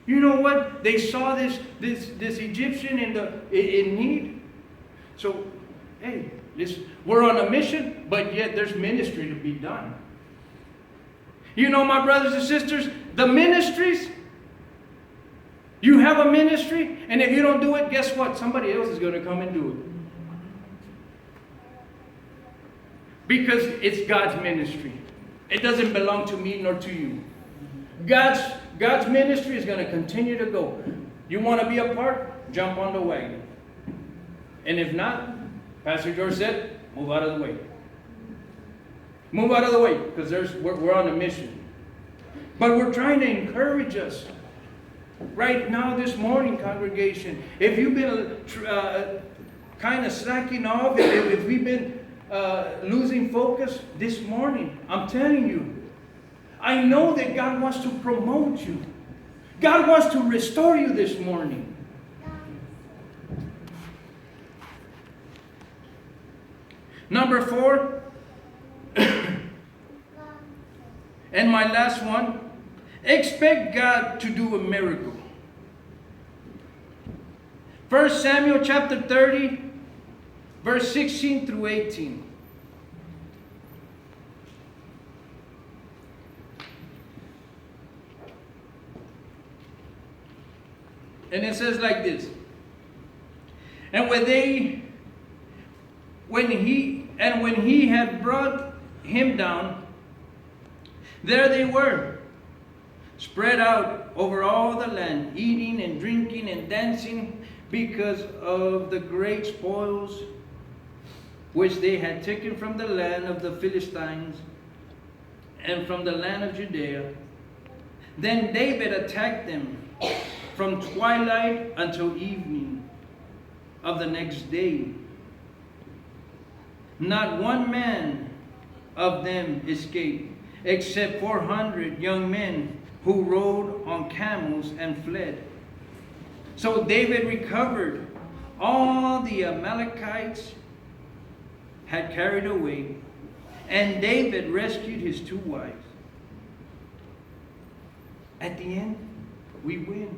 You know what? They saw this Egyptian in need. So, hey, we're on a mission, but yet there's ministry to be done. You know, my brothers and sisters, the ministries, you have a ministry, and if you don't do it, guess what? Somebody else is going to come and do it. Because it's God's ministry. It doesn't belong to me nor to you. God's ministry is going to continue to go. You want to be a part? Jump on the wagon. And if not, Pastor George said, move out of the way. Move out of the way, because we're on a mission. But we're trying to encourage us. Right now, this morning, congregation, if you've been kind of slacking off, if we've been losing focus this morning, I'm telling you, I know that God wants to promote you. God wants to restore you this morning. Number 4, and my last one, expect God to do a miracle. 1 Samuel chapter 30, verse 16 through 18. And it says like this. And when he had brought him down, there they were, spread out over all the land, eating and drinking and dancing, because of the great spoils which they had taken from the land of the Philistines and from the land of Judea. Then David attacked them from twilight until evening of the next day. Not one man of them escaped, except 400 young men who rode on camels and fled. So David recovered all the Amalekites had carried away, and David rescued his 2 wives. At the end, we win.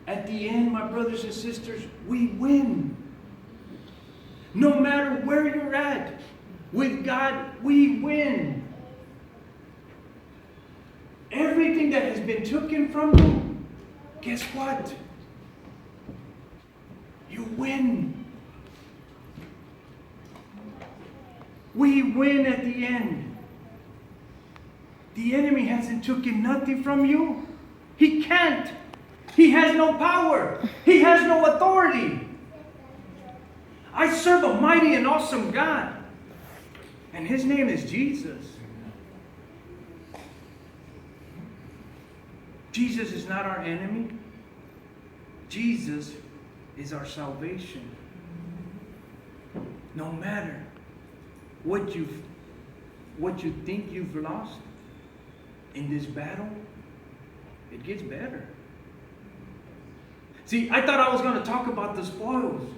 At the end, my brothers and sisters, we win. No matter where you're at, with God, we win. Everything that has been taken from you, guess what? You win. We win at the end. The enemy hasn't taken nothing from you. He can't. He has no power. He has no authority. I serve a mighty and awesome God. And His name is Jesus. Jesus is not our enemy. Jesus is our salvation. No matter what you think you've lost in this battle, it gets better. See, I thought I was going to talk about the spoils.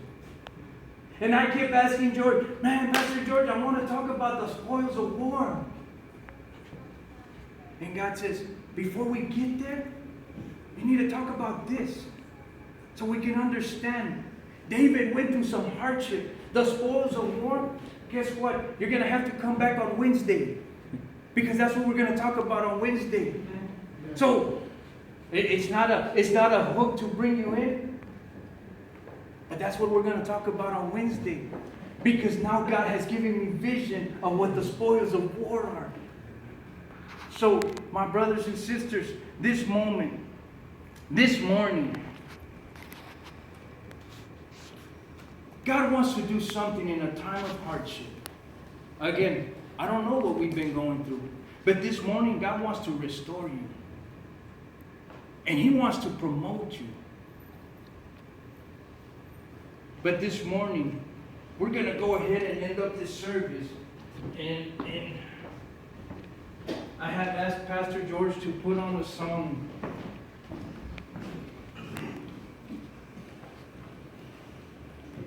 And I kept asking George, man, Pastor George, I want to talk about the spoils of war. And God says, before we get there, you need to talk about this so we can understand. David went through some hardship. The spoils of war, guess what? You're going to have to come back on Wednesday, because that's what we're going to talk about on Wednesday. So it's not a hook to bring you in, but that's what we're going to talk about on Wednesday, because now God has given me vision of what the spoils of war are. So, my brothers and sisters, this morning, God wants to do something in a time of hardship. Again, I don't know what we've been going through, but this morning God wants to restore you. And He wants to promote you. But this morning, we're going to go ahead and end up this service. And I have asked Pastor George to put on a song.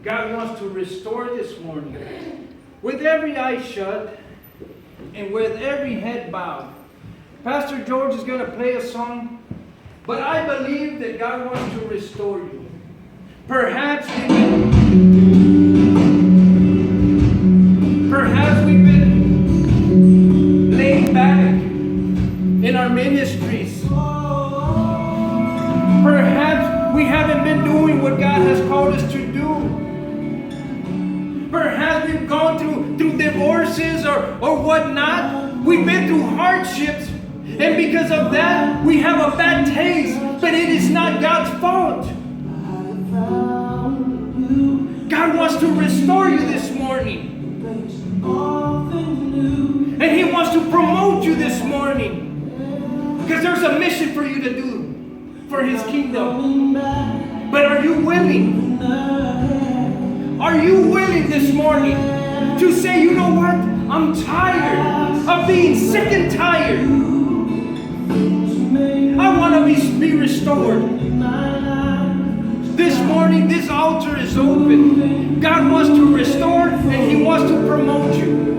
God wants to restore this morning. With every eye shut and with every head bowed, Pastor George is going to play a song But I believe that God wants to restore you. Perhaps we've been laid back in our ministries. Perhaps we haven't been doing what God has called us to do. Perhaps we've gone through divorces or whatnot. We've been through hardships. And because of that, we have a bad taste. But it is not God's fault. God wants to restore you this morning. And He wants to promote you this morning. Because there's a mission for you to do for His kingdom. But are you willing? Are you willing this morning to say, you know what? I'm tired of being sick and tired. I want to be restored. This morning, this altar is open. God wants to restore and He wants to promote you.